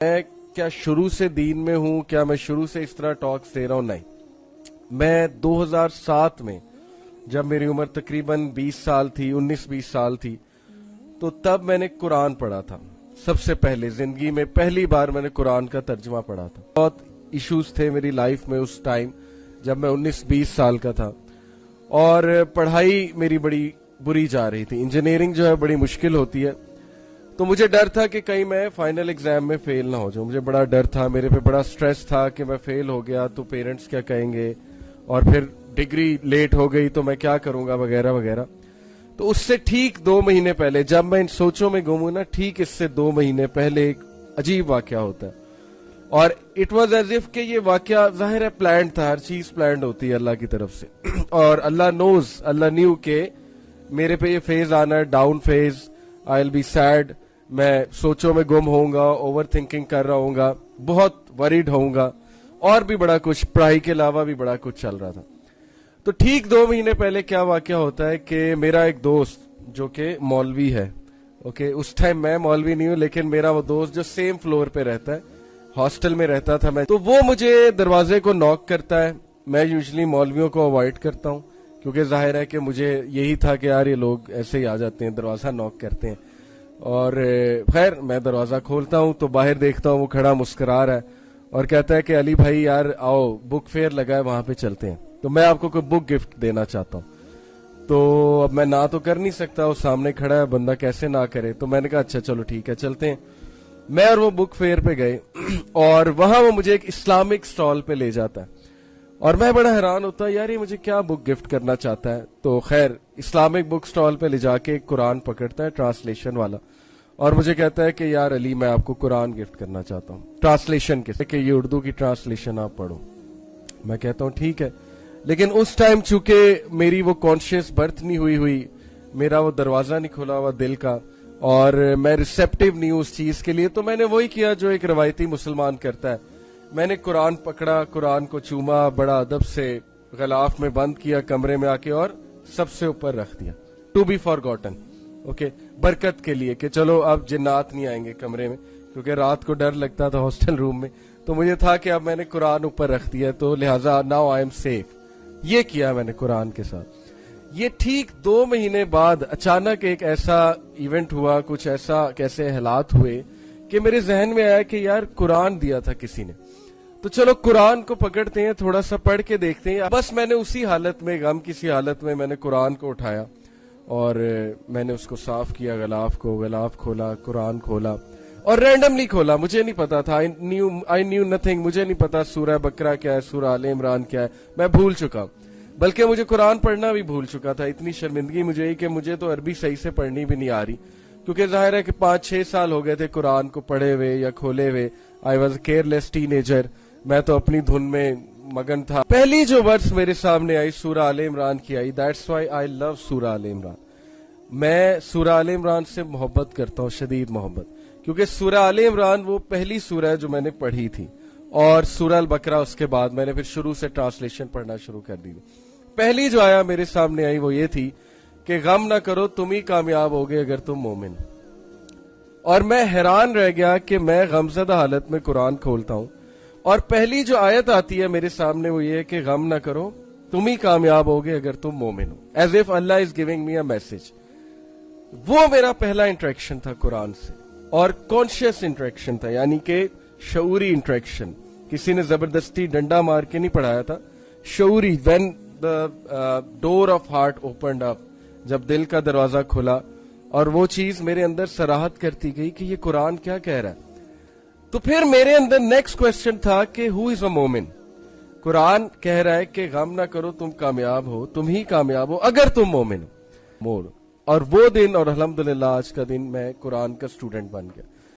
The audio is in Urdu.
میں کیا شروع سے دین میں ہوں، کیا میں شروع سے اس طرح ٹاکس دے رہا ہوں؟ نہیں. میں 2007 میں جب میری عمر تقریباً 20 سال تھی، 19-20 سال تھی، تو تب میں نے قرآن پڑھا تھا. سب سے پہلے زندگی میں پہلی بار میں نے قرآن کا ترجمہ پڑھا تھا. بہت ایشوز تھے میری لائف میں اس ٹائم جب میں 19-20 سال کا تھا، اور پڑھائی میری بڑی بری جا رہی تھی. انجینئرنگ جو ہے بڑی مشکل ہوتی ہے، تو مجھے ڈر تھا کہ کہیں میں فائنل ایگزام میں فیل نہ ہو جاؤں. مجھے بڑا ڈر تھا، میرے پہ بڑا سٹریس تھا کہ میں فیل ہو گیا تو پیرنٹس کیا کہیں گے، اور پھر ڈگری لیٹ ہو گئی تو میں کیا کروں گا وغیرہ وغیرہ. تو اس سے ٹھیک 2 مہینے پہلے جب میں ان سوچوں میں گم ہوں نا، ٹھیک اس سے 2 مہینے پہلے ایک عجیب واقعہ ہوتا ہے. اور اٹ واز ایز اف کہ یہ واقعہ ظاہر ہے پلانڈ تھا، ہر چیز پلانڈ ہوتی ہے اللہ کی طرف سے. اور اللہ نیو کہ میرے پہ یہ فیز آنا ہے، down phase. I will be sad, میں سوچوں میں گم ہوں گا، اوور تھنکنگ کر رہا ہوں گا، بہت وریڈ ہوں گا، اور بھی بڑا کچھ، پڑھائی کے علاوہ بھی بڑا کچھ چل رہا تھا. تو ٹھیک 2 مہینے پہلے کیا واقعہ ہوتا ہے کہ میرا ایک دوست جو کہ مولوی ہے، اس ٹائم میں مولوی نہیں ہوں، لیکن میرا وہ دوست جو سیم فلور پہ رہتا ہے، ہاسٹل میں رہتا تھا میں، تو وہ مجھے دروازے کو ناک کرتا ہے. میں یوزلی مولویوں کو اوائڈ کرتا ہوں، کیونکہ ظاہر ہے کہ مجھے یہی تھا کہ یار یہ لوگ ایسے ہی آ جاتے ہیں، دروازہ ناک کرتے ہیں. اور خیر میں دروازہ کھولتا ہوں تو باہر دیکھتا ہوں وہ کھڑا مسکرا رہا ہے اور کہتا ہے کہ علی بھائی یار آؤ، بک فیئر لگا ہے وہاں پہ چلتے ہیں، تو میں آپ کو کوئی بک گفٹ دینا چاہتا ہوں. تو اب میں نہ تو کر نہیں سکتا، وہ سامنے کھڑا ہے بندہ، کیسے نہ کرے. تو میں نے کہا اچھا چلو ٹھیک ہے چلتے ہیں. میں اور وہ بک فیئر پہ گئے اور وہاں وہ مجھے ایک اسلامک سٹال پہ لے جاتا ہے، اور میں بڑا حیران ہوتا یار یہ مجھے کیا بک گفٹ کرنا چاہتا ہے. تو خیر اسلامک بک سٹال پہ لے جا کے ایک قرآن پکڑتا ہے ٹرانسلیشن والا، اور مجھے کہتا ہے کہ یار علی میں آپ کو قرآن گفٹ کرنا چاہتا ہوں ٹرانسلیشن کے، کہ یہ اردو کی ٹرانسلیشن آپ پڑھو. میں کہتا ہوں ٹھیک ہے، لیکن اس ٹائم چونکہ میری وہ کانشیس برتھ نہیں ہوئی، میرا وہ دروازہ نہیں کھلا ہوا دل کا، اور میں ریسیپٹیو نہیں ہوں اس چیز کے لیے. تو میں نے وہی کیا جو ایک روایتی مسلمان کرتا ہے. میں نے قرآن پکڑا، قرآن کو چوما، بڑا ادب سے غلاف میں بند کیا کمرے میں آ کے، اور سب سے اوپر رکھ دیا، ٹو بی فار گاٹن، برکت کے لیے کہ چلو اب جنات نہیں آئیں گے کمرے میں، کیونکہ رات کو ڈر لگتا تھا ہاسٹل روم میں. تو مجھے تھا کہ اب میں نے قرآن اوپر رکھ دیا تو لہٰذا ناؤ آئی ایم سیف. یہ کیا میں نے قرآن کے ساتھ. یہ ٹھیک 2 مہینے بعد اچانک ایک ایسا ایونٹ ہوا، کچھ کیسے حالات ہوئے کہ میرے ذہن میں آیا کہ یار قرآن دیا تھا کسی نے، تو چلو قرآن کو پکڑتے ہیں، تھوڑا سا پڑھ کے دیکھتے ہیں. بس میں نے اسی حالت میں، غم کسی حالت میں میں نے قرآن کو اٹھایا اور میں نے اس کو صاف کیا، غلاف کھولا، قرآن کھولا، اور رینڈملی کھولا. مجھے نہیں پتا تھا، آئی نیو نتھنگ. مجھے نہیں پتا سورہ بقرہ کیا ہے، سورہ آل عمران کیا ہے، میں بھول چکا، بلکہ مجھے قرآن پڑھنا بھی بھول چکا تھا. اتنی شرمندگی مجھے ہی کہ مجھے تو عربی صحیح سے پڑھنی بھی نہیں آ رہی، کیونکہ ظاہر ہے کہ 5-6 سال ہو گئے تھے قرآن کو پڑھے ہوئے یا کھولے ہوئے. I was a careless ten ager, میں تو اپنی دھن میں مگن تھا. پہلی جو ورڈز میرے سامنے آئی سورہ آل عمران کی آئی. دیٹس وائی آئی لو سورہ آل عمران. میں سورہ آل عمران سے محبت کرتا ہوں، شدید محبت، کیونکہ سورہ آل عمران وہ پہلی سورہ ہے جو میں نے پڑھی تھی، اور سورہ البقرہ اس کے بعد میں نے پھر شروع سے ٹرانسلیشن پڑھنا شروع کر دی. پہلی جو آیا میرے سامنے آئی وہ یہ تھی کہ غم نہ کرو تم ہی کامیاب ہوگے اگر تم مومن. اور میں حیران رہ گیا کہ میں غمزدہ حالت میں قرآن کھولتا ہوں، اور پہلی جو آیت آتی ہے میرے سامنے وہ یہ ہے کہ غم نہ کرو تم ہی کامیاب ہوگے اگر تم مومن ہو. As if Allah is giving me a message. وہ میرا پہلا انٹریکشن تھا قرآن سے، اور کانشیس انٹریکشن تھا، یعنی کہ شعوری انٹریکشن. کسی نے زبردستی ڈنڈا مار کے نہیں پڑھایا تھا، شعوری. When the door of heart opened up, جب دل کا دروازہ کھلا اور وہ چیز میرے اندر صراحت کرتی گئی کہ یہ قرآن کیا کہہ رہا ہے. تو پھر میرے اندر نیکسٹ کوشچن تھا کہ ہو از اے مومن. قرآن کہہ رہا ہے کہ غم نہ کرو تم کامیاب ہو، تم ہی کامیاب ہو اگر تم مومن ہو. اور وہ دن، اور الحمدللہ آج کا دن میں قرآن کا اسٹوڈنٹ بن گیا.